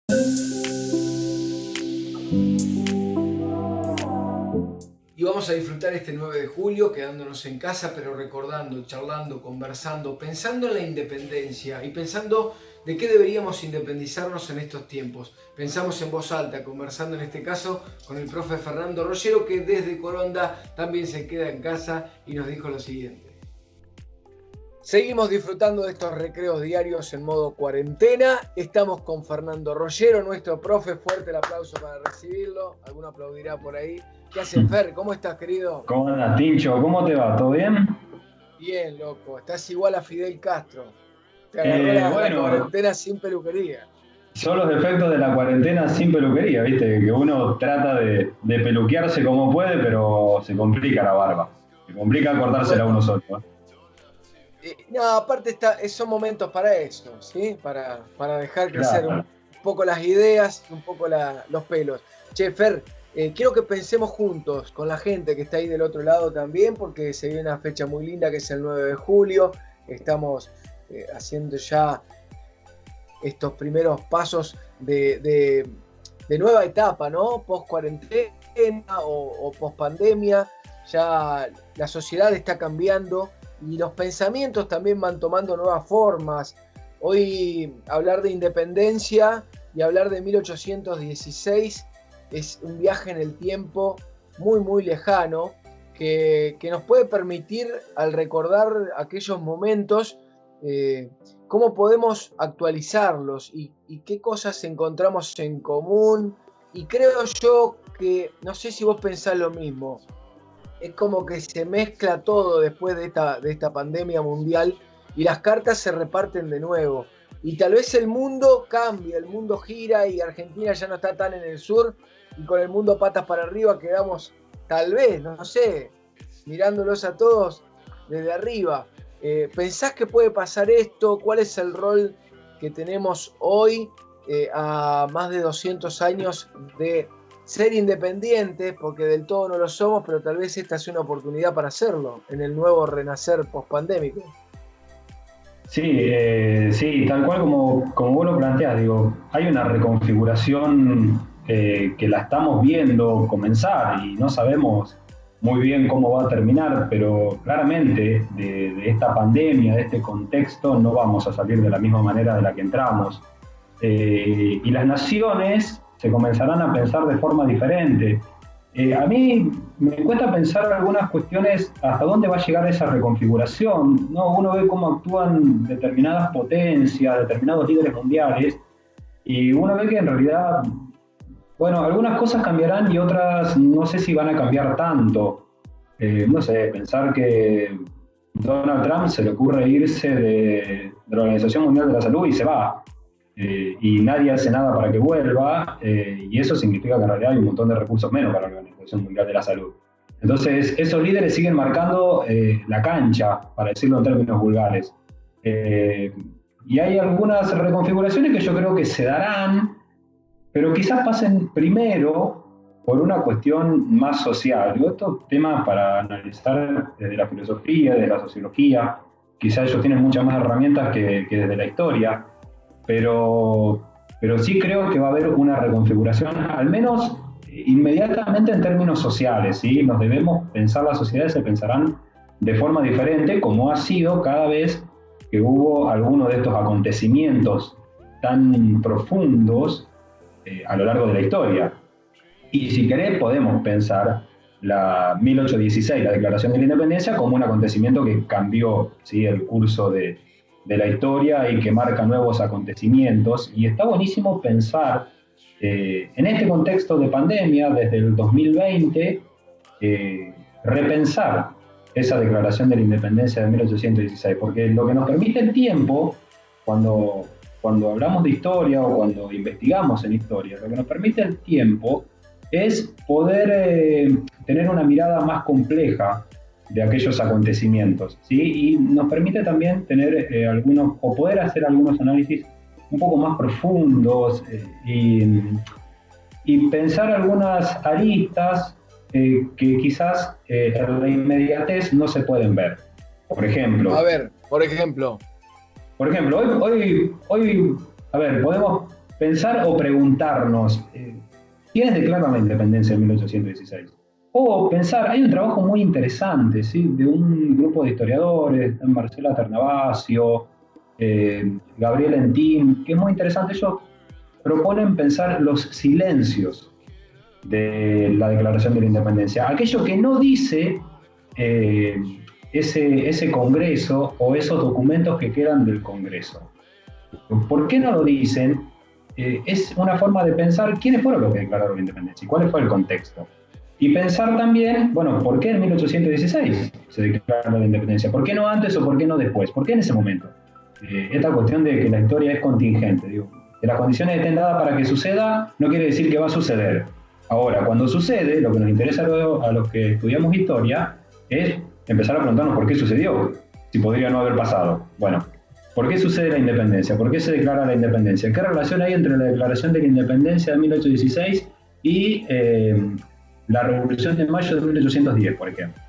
Y vamos a disfrutar este 9 de julio quedándonos en casa, pero recordando, charlando, conversando, pensando en la independencia y pensando de qué deberíamos independizarnos en estos tiempos. Pensamos en voz alta, conversando en este caso con el profe Fernando Rollero, que desde Coronda también se queda en casa y nos dijo lo siguiente. Seguimos disfrutando de estos recreos diarios en modo cuarentena. Estamos con Fernando Rollero, nuestro profe. Fuerte el aplauso para recibirlo. Alguno aplaudirá por ahí. ¿Qué hace, Fer? ¿Cómo estás, querido? ¿Cómo andas, Tincho? ¿Cómo te va? ¿Todo bien? Bien, loco. Estás igual a Fidel Castro. Te agarró la cuarentena sin peluquería. Son los efectos de la cuarentena sin peluquería, ¿viste? Que uno trata de peluquearse como puede, pero se complica la barba. Se complica cortársela uno solo. No, aparte son momentos para eso, ¿sí? Para dejar crecer un poco las ideas y un poco los pelos. Che, Fer, quiero que pensemos juntos con la gente que está ahí del otro lado también, porque se viene una fecha muy linda que es el 9 de julio. Estamos haciendo ya estos primeros pasos de nueva etapa, ¿no? Post cuarentena o post pandemia. Ya la sociedad está cambiando y los pensamientos también van tomando nuevas formas. Hoy hablar de independencia y hablar de 1816 es un viaje en el tiempo muy, muy lejano que nos puede permitir, al recordar aquellos momentos, cómo podemos actualizarlos y qué cosas encontramos en común. Y creo yo que, no sé si vos pensás lo mismo, es como que se mezcla todo después de esta pandemia mundial y las cartas se reparten de nuevo. Y tal vez el mundo cambia, el mundo gira y Argentina ya no está tan en el sur y con el mundo patas para arriba quedamos, tal vez, no sé, mirándolos a todos desde arriba. ¿Pensás que puede pasar esto? ¿Cuál es el rol que tenemos hoy a más de 200 años de ser independientes, porque del todo no lo somos, pero tal vez esta sea una oportunidad para hacerlo en el nuevo renacer post-pandémico? Sí, tal cual como vos lo planteás, digo, hay una reconfiguración que la estamos viendo comenzar y no sabemos muy bien cómo va a terminar, pero claramente de esta pandemia, de este contexto, no vamos a salir de la misma manera de la que entramos. Y las naciones se comenzarán a pensar de forma diferente. A mí me cuesta pensar algunas cuestiones, hasta dónde va a llegar esa reconfiguración, ¿no? Uno ve cómo actúan determinadas potencias, determinados líderes mundiales, y uno ve que en realidad, bueno, algunas cosas cambiarán y otras no sé si van a cambiar tanto. No sé, pensar que Donald Trump se le ocurre irse de la Organización Mundial de la Salud y se va. Y nadie hace nada para que vuelva, y eso significa que en realidad hay un montón de recursos menos para la Organización Mundial de la Salud. Entonces, esos líderes siguen marcando la cancha, para decirlo en términos vulgares. Y hay algunas reconfiguraciones que yo creo que se darán, pero quizás pasen primero por una cuestión más social. Digo, estos temas para analizar desde la filosofía, desde la sociología, quizás ellos tienen muchas más herramientas que desde la historia. Pero sí creo que va a haber una reconfiguración, al menos inmediatamente en términos sociales, ¿sí? Nos debemos pensar, las sociedades se pensarán de forma diferente, como ha sido cada vez que hubo alguno de estos acontecimientos tan profundos a lo largo de la historia. Y si querés, podemos pensar la 1816, la Declaración de la Independencia, como un acontecimiento que cambió, ¿sí?, el curso de la historia y que marca nuevos acontecimientos. Y está buenísimo pensar en este contexto de pandemia, desde el 2020, repensar esa Declaración de la Independencia de 1816, porque lo que nos permite el tiempo, cuando hablamos de historia o cuando investigamos en historia, lo que nos permite el tiempo es poder tener una mirada más compleja de aquellos acontecimientos, ¿sí? Y nos permite también tener o poder hacer algunos análisis un poco más profundos y pensar algunas aristas que quizás en la inmediatez no se pueden ver. Por ejemplo. A ver, por ejemplo. Hoy, a ver, podemos pensar o preguntarnos, ¿quiénes declaran la independencia en 1816? O pensar, hay un trabajo muy interesante, ¿sí? De un grupo de historiadores, Marcela Ternavasio, Gabriel Entín, que es muy interesante. Ellos proponen pensar los silencios de la Declaración de la Independencia. Aquello que no dice ese Congreso o esos documentos que quedan del Congreso. ¿Por qué no lo dicen? Es una forma de pensar quiénes fueron los que declararon la independencia y cuál fue el contexto. Y pensar también, bueno, ¿por qué en 1816 se declara la independencia? ¿Por qué no antes o por qué no después? ¿Por qué en ese momento? Esta cuestión de que la historia es contingente, digo, que las condiciones estén dadas para que suceda no quiere decir que va a suceder. Ahora, cuando sucede, lo que nos interesa a los que estudiamos historia es empezar a preguntarnos por qué sucedió, si podría no haber pasado. Bueno, ¿por qué sucede la independencia? ¿Por qué se declara la independencia? ¿Qué relación hay entre la declaración de la independencia de 1816 y la Revolución de Mayo de 1810, por ejemplo?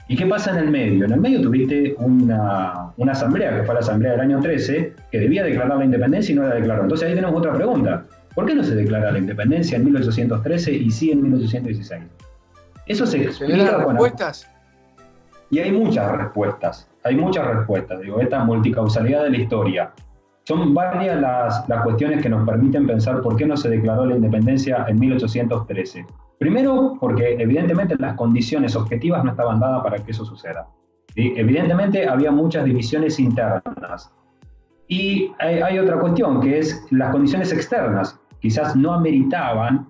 ¿Y qué pasa en el medio? En el medio tuviste una asamblea, que fue la asamblea del año 13, que debía declarar la independencia y no la declaró. Entonces ahí tenemos otra pregunta. ¿Por qué no se declara la independencia en 1813 y sí en 1816? Eso se explica con respuestas. Y hay muchas respuestas. Digo, esta multicausalidad de la historia. Son varias las cuestiones que nos permiten pensar por qué no se declaró la independencia en 1813. Primero, porque evidentemente las condiciones objetivas no estaban dadas para que eso suceda. ¿Sí? Evidentemente había muchas divisiones internas. Y hay otra cuestión, que es las condiciones externas. Quizás no ameritaban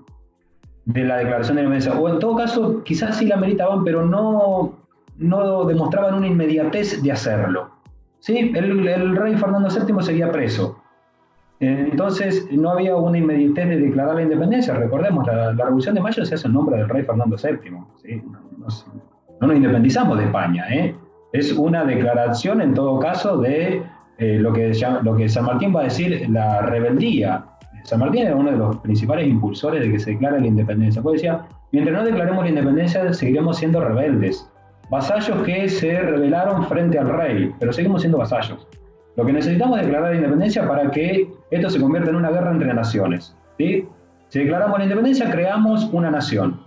de la declaración de la independencia. O en todo caso, quizás sí la ameritaban, pero no demostraban una inmediatez de hacerlo. ¿Sí? El rey Fernando VII seguía preso. Entonces no había una inmediatez de declarar la independencia. Recordemos, la Revolución de Mayo se hace en nombre del rey Fernando VII. ¿Sí? No nos independizamos de España. Es una declaración, en todo caso, de lo que San Martín va a decir la rebeldía. San Martín era uno de los principales impulsores de que se declare la independencia. Pues decía, mientras no declaremos la independencia, seguiremos siendo rebeldes. Vasallos que se rebelaron frente al rey, pero seguimos siendo vasallos. Lo que necesitamos es declarar la independencia para que esto se convierta en una guerra entre naciones. ¿Sí? Si declaramos la independencia, creamos una nación.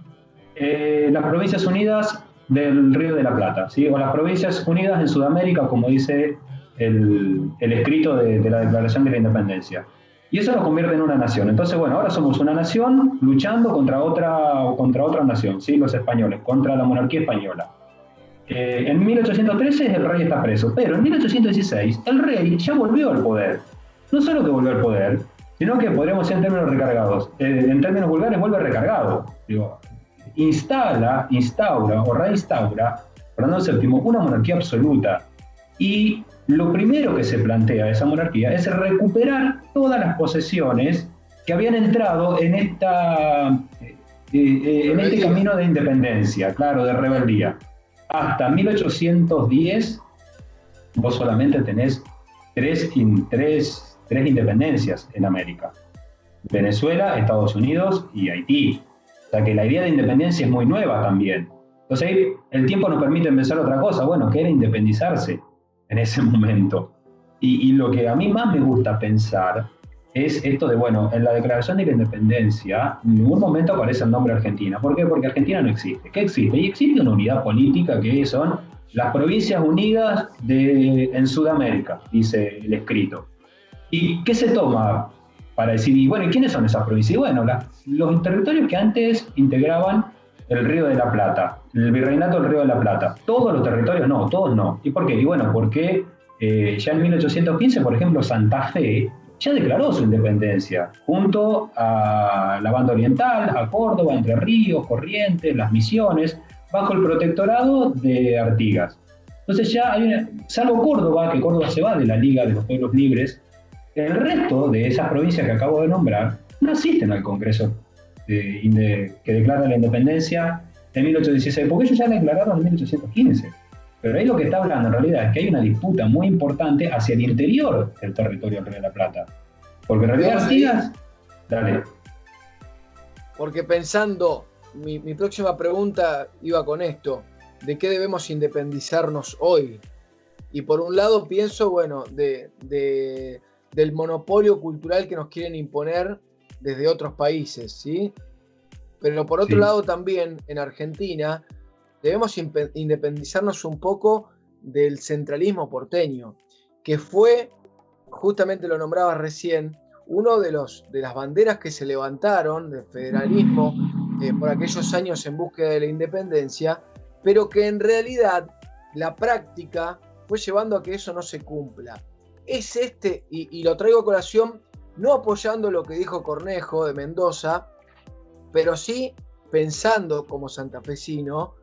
Las Provincias Unidas del Río de la Plata, ¿sí? O las Provincias Unidas en Sudamérica, como dice el escrito de la Declaración de la Independencia. Y eso nos convierte en una nación. Entonces, bueno, ahora somos una nación luchando contra otra nación, ¿sí? Los españoles, contra la monarquía española. En 1813 el rey está preso, pero en 1816 el rey ya volvió al poder. No solo que volvió al poder, sino que podríamos decir en términos recargados, en términos vulgares vuelve recargado. Digo, instaura o reinstaura Fernando VII una monarquía absoluta. Y lo primero que se plantea de esa monarquía es recuperar todas las posesiones que habían entrado en este camino de independencia, claro, de rebeldía. Hasta 1810 vos solamente tenés tres independencias en América. Venezuela, Estados Unidos y Haití. O sea que la idea de independencia es muy nueva también. Entonces ahí el tiempo nos permite pensar otra cosa, bueno, que era independizarse en ese momento. Y lo que a mí más me gusta pensar es esto de, bueno, en la Declaración de la Independencia en ningún momento aparece el nombre Argentina. ¿Por qué? Porque Argentina no existe. ¿Qué existe? Y existe una unidad política que son las Provincias Unidas en Sudamérica, dice el escrito. ¿Y qué se toma para decir, y bueno, ¿y quiénes son esas provincias? Y bueno, los territorios que antes integraban el Río de la Plata, el Virreinato del Río de la Plata. Todos los territorios no, todos no. ¿Y por qué? Y bueno, porque ya en 1815, por ejemplo, Santa Fe ya declaró su independencia, junto a la Banda Oriental, a Córdoba, Entre Ríos, Corrientes, Las Misiones, bajo el protectorado de Artigas. Entonces ya hay salvo Córdoba, que Córdoba se va de la Liga de los Pueblos Libres, el resto de esas provincias que acabo de nombrar no asisten al Congreso que declara la independencia en 1816, porque ellos ya la declararon en 1815. Pero ahí lo que está hablando en realidad es que hay una disputa muy importante hacia el interior del territorio del Río de la Plata. Porque en realidad Artigas... Dale. Porque pensando, mi próxima pregunta iba con esto, ¿de qué debemos independizarnos hoy? Y por un lado pienso, bueno, de del monopolio cultural que nos quieren imponer desde otros países, ¿sí? Pero por otro lado también en Argentina debemos independizarnos un poco del centralismo porteño, que fue, justamente lo nombraba recién, uno de las banderas que se levantaron del federalismo por aquellos años en búsqueda de la independencia, pero que en realidad la práctica fue llevando a que eso no se cumpla. Es y lo traigo a colación, no apoyando lo que dijo Cornejo de Mendoza, pero sí pensando como santafesino,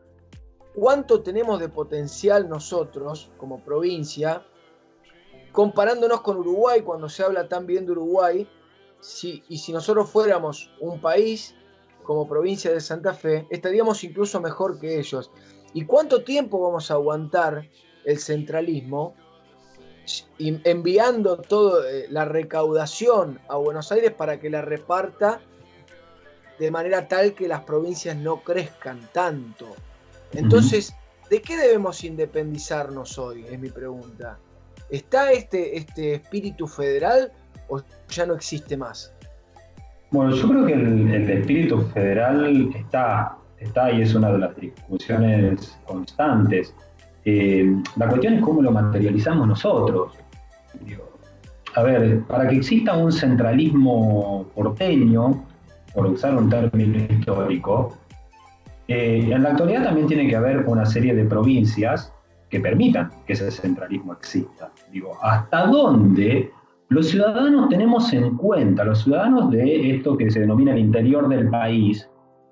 cuánto tenemos de potencial nosotros como provincia, comparándonos con Uruguay, cuando se habla tan bien de Uruguay, y si nosotros fuéramos un país como provincia de Santa Fe, estaríamos incluso mejor que ellos. ¿Y cuánto tiempo vamos a aguantar el centralismo enviando toda la recaudación a Buenos Aires para que la reparta de manera tal que las provincias no crezcan tanto? Entonces, ¿de qué debemos independizarnos hoy? Es mi pregunta. ¿Está este espíritu federal o ya no existe más? Bueno, yo creo que el espíritu federal está y es una de las discusiones constantes. La cuestión es cómo lo materializamos nosotros. A ver, para que exista un centralismo porteño, por usar un término histórico, en la actualidad también tiene que haber una serie de provincias que permitan que ese centralismo exista. Digo, ¿hasta dónde los ciudadanos tenemos en cuenta, los ciudadanos de esto que se denomina el interior del país,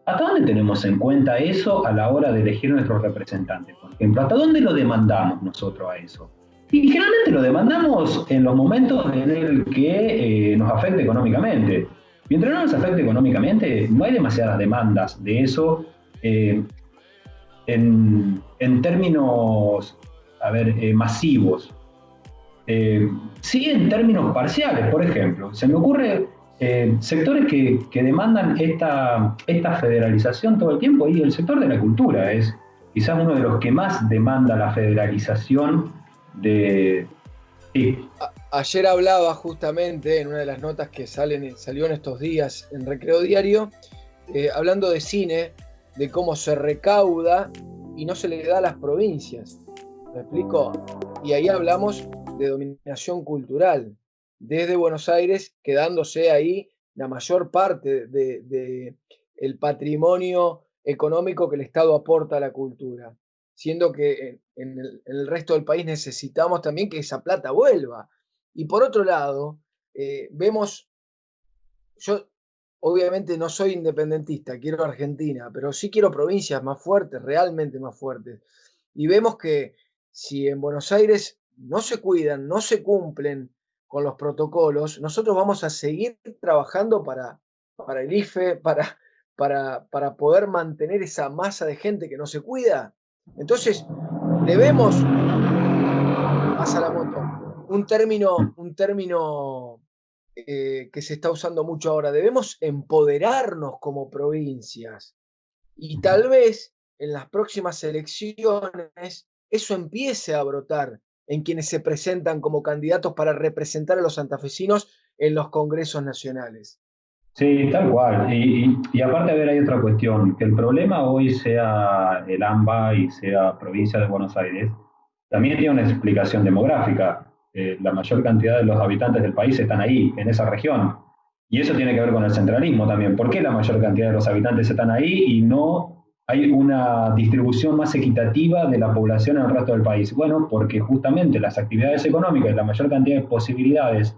hasta dónde tenemos en cuenta eso a la hora de elegir nuestros representantes? Por ejemplo, ¿hasta dónde lo demandamos nosotros a eso? Y generalmente lo demandamos en los momentos en el que nos afecta económicamente. Mientras no nos afecte económicamente, no hay demasiadas demandas de eso en términos, masivos. Sí, en términos parciales, por ejemplo. Se me ocurre sectores que demandan esta federalización todo el tiempo, y el sector de la cultura es quizás uno de los que más demanda la federalización de... Sí. Ayer hablaba justamente en una de las notas que salió en estos días en Recreo Diario, hablando de cine, de cómo se recauda y no se le da a las provincias. ¿Me explico? Y ahí hablamos de dominación cultural, desde Buenos Aires, quedándose ahí la mayor parte de el patrimonio económico que el Estado aporta a la cultura, siendo que en el resto del país necesitamos también que esa plata vuelva. Y por otro lado, vemos, yo obviamente no soy independentista, quiero Argentina, pero sí quiero provincias más fuertes, realmente más fuertes. Y vemos que si en Buenos Aires no se cuidan, no se cumplen con los protocolos, nosotros vamos a seguir trabajando para el IFE, para poder mantener esa masa de gente que no se cuida. Entonces, debemos, pasa la moto, un término que se está usando mucho ahora, debemos empoderarnos como provincias y tal vez en las próximas elecciones eso empiece a brotar en quienes se presentan como candidatos para representar a los santafesinos en los congresos nacionales. Sí, tal cual. Y aparte, a ver, hay otra cuestión, que el problema hoy sea el AMBA y sea provincia de Buenos Aires, también tiene una explicación demográfica. La mayor cantidad de los habitantes del país están ahí, en esa región. Y eso tiene que ver con el centralismo también. ¿Por qué la mayor cantidad de los habitantes están ahí y no hay una distribución más equitativa de la población en el resto del país? Bueno, porque justamente las actividades económicas y la mayor cantidad de posibilidades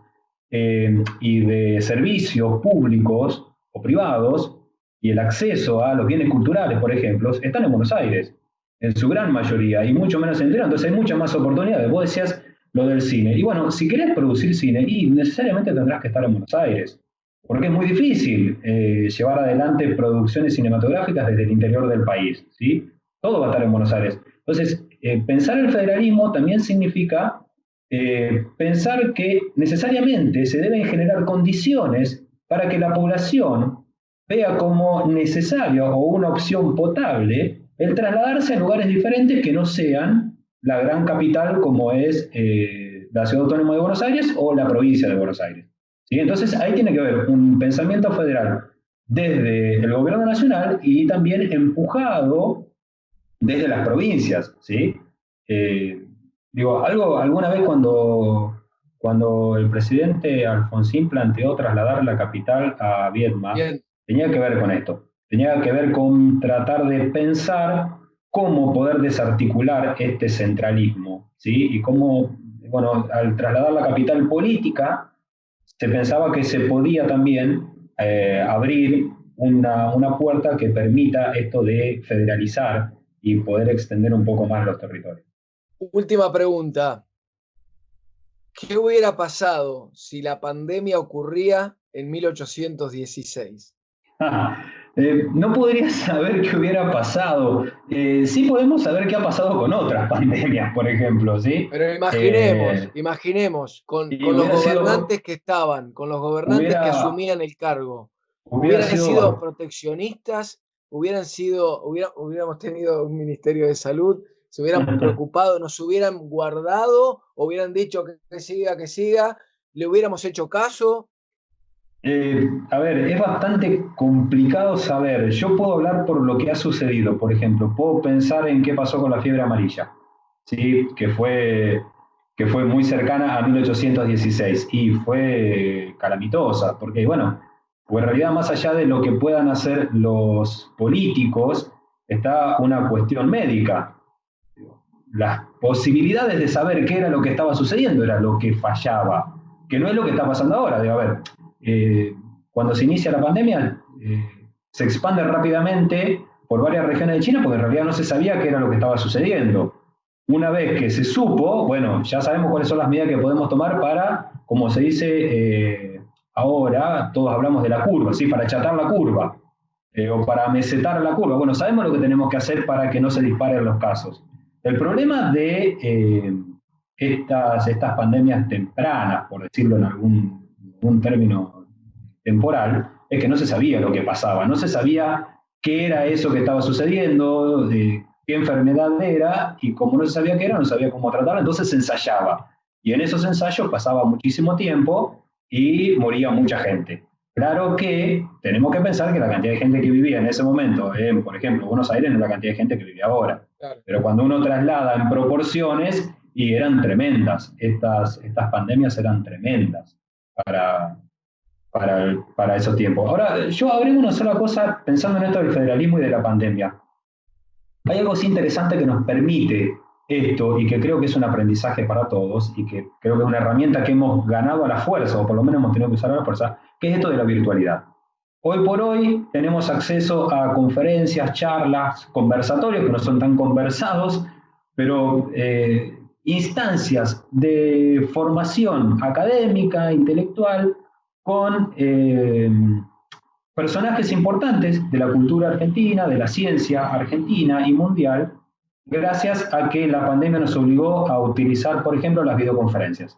y de servicios públicos o privados y el acceso a los bienes culturales, por ejemplo, están en Buenos Aires, en su gran mayoría, y mucho menos en interior. Entonces hay muchas más oportunidades. Vos decías lo del cine. Y bueno, si querés producir cine, y necesariamente tendrás que estar en Buenos Aires, porque es muy difícil llevar adelante producciones cinematográficas desde el interior del país, ¿sí? Todo va a estar en Buenos Aires. Entonces, pensar el federalismo también significa pensar que necesariamente se deben generar condiciones para que la población vea como necesario o una opción potable el trasladarse a lugares diferentes que no sean la gran capital como es la Ciudad Autónoma de Buenos Aires o la provincia de Buenos Aires. ¿Sí? Entonces ahí tiene que haber un pensamiento federal desde el gobierno nacional y también empujado desde las provincias. ¿Sí? Alguna vez cuando el presidente Alfonsín planteó trasladar la capital a Viedma, Bien. tenía que ver con esto. Tenía que ver con tratar de pensar cómo poder desarticular este centralismo, ¿sí? Y cómo, bueno, al trasladar la capital política, se pensaba que se podía también abrir una puerta que permita esto de federalizar y poder extender un poco más los territorios. Última pregunta. ¿Qué hubiera pasado si la pandemia ocurría en 1816? No podría saber qué hubiera pasado. Sí podemos saber qué ha pasado con otras pandemias, por ejemplo, ¿sí? Pero Eh, imaginemos, y con los gobernantes que estaban, con los gobernantes que hubiera, asumían el cargo, hubiera hubieran sido sido, proteccionistas, hubiéramos tenido un Ministerio de Salud, se hubieran preocupado, nos hubieran guardado, hubieran dicho que siga, le hubiéramos hecho caso. a ver, es bastante complicado saber. Yo puedo hablar por lo que ha sucedido, por ejemplo. Puedo pensar en qué pasó con la fiebre amarilla, ¿sí? Que fue muy cercana a 1816 y fue calamitosa, porque, bueno, pues en realidad más allá de lo que puedan hacer los políticos, está una cuestión médica. Las posibilidades de saber qué era lo que estaba sucediendo era lo que fallaba, que no es lo que está pasando ahora. A ver, eh, cuando se inicia la pandemia, se expande rápidamente por varias regiones de China porque en realidad no se sabía qué era lo que estaba sucediendo. Una vez que se supo, bueno, ya sabemos cuáles son las medidas que podemos tomar para, como se dice ahora, todos hablamos de la curva, ¿sí? Para achatar la curva o para mesetar la curva. Bueno, sabemos lo que tenemos que hacer para que no se disparen los casos. El problema de estas pandemias tempranas, por decirlo en algún término temporal, es que no se sabía lo que pasaba, no se sabía qué era eso que estaba sucediendo, qué enfermedad era, y como no se sabía qué era, no sabía cómo tratarla, entonces se ensayaba. Y en esos ensayos pasaba muchísimo tiempo y moría mucha gente. Claro que tenemos que pensar que la cantidad de gente que vivía en ese momento, por ejemplo, Buenos Aires, no es la cantidad de gente que vive ahora. Claro. Pero cuando uno traslada en proporciones, y eran tremendas, estas pandemias eran tremendas para esos tiempos. Ahora, yo agrego una sola cosa pensando en esto del federalismo y de la pandemia. Hay algo así interesante que nos permite esto y que creo que es un aprendizaje para todos y que creo que es una herramienta que hemos ganado a la fuerza, o por lo menos hemos tenido que usar a la fuerza, que es esto de la virtualidad. Hoy por hoy tenemos acceso a conferencias, charlas, conversatorios que no son tan conversados, pero instancias de formación académica, intelectual, con personajes importantes de la cultura argentina, de la ciencia argentina y mundial, gracias a que la pandemia nos obligó a utilizar, por ejemplo, las videoconferencias.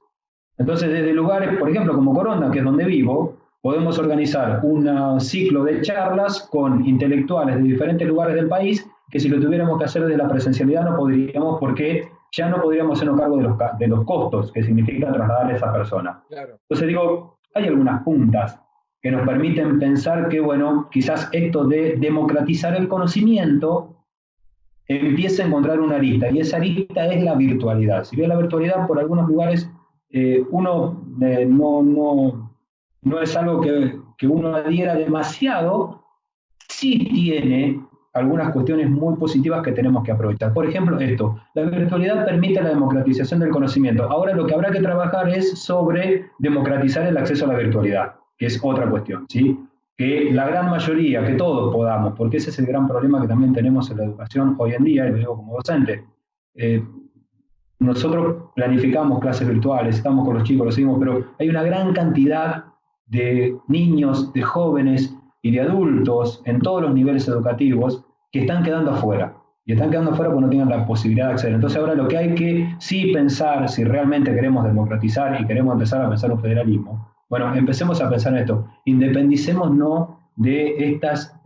Entonces, desde lugares, por ejemplo, como Coronda, que es donde vivo, podemos organizar un ciclo de charlas con intelectuales de diferentes lugares del país, que si lo tuviéramos que hacer desde la presencialidad no podríamos, porque ya no podríamos hacernos cargo de los costos que significa trasladar a esa persona. Claro. Entonces digo, hay algunas puntas que nos permiten pensar que, bueno, quizás esto de democratizar el conocimiento empieza a encontrar una arista, y esa arista es la virtualidad. Si bien la virtualidad por algunos lugares no es algo que uno adhiera demasiado, sí tiene algunas cuestiones muy positivas que tenemos que aprovechar. Por ejemplo, esto, la virtualidad permite la democratización del conocimiento. Ahora lo que habrá que trabajar es sobre democratizar el acceso a la virtualidad, que es otra cuestión, ¿sí? Que la gran mayoría, que todos podamos, porque ese es el gran problema que también tenemos en la educación hoy en día, y lo digo como docente. Nosotros planificamos clases virtuales, estamos con los chicos, lo seguimos, pero hay una gran cantidad de niños, de jóvenes y de adultos en todos los niveles educativos que están quedando afuera. Y están quedando afuera porque no tienen la posibilidad de acceder. Entonces ahora lo que hay que sí pensar, si realmente queremos democratizar y queremos empezar a pensar un federalismo, bueno, empecemos a pensar en esto. Independicémonos de estas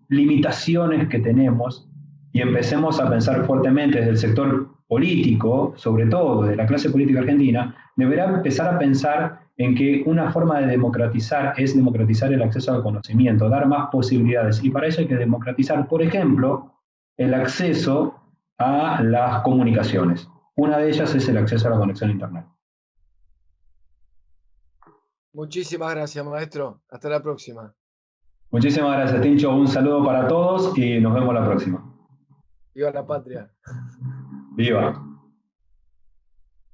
limitaciones que tenemos y empecemos a pensar fuertemente desde el sector político, sobre todo de la clase política argentina, deberá empezar a pensar en que una forma de democratizar es democratizar el acceso al conocimiento, dar más posibilidades. Y para eso hay que democratizar, por ejemplo, el acceso a las comunicaciones. Una de ellas es el acceso a la conexión a Internet. Muchísimas gracias, maestro. Hasta la próxima. Muchísimas gracias, Tincho. Un saludo para todos y nos vemos la próxima. Viva la patria. Viva.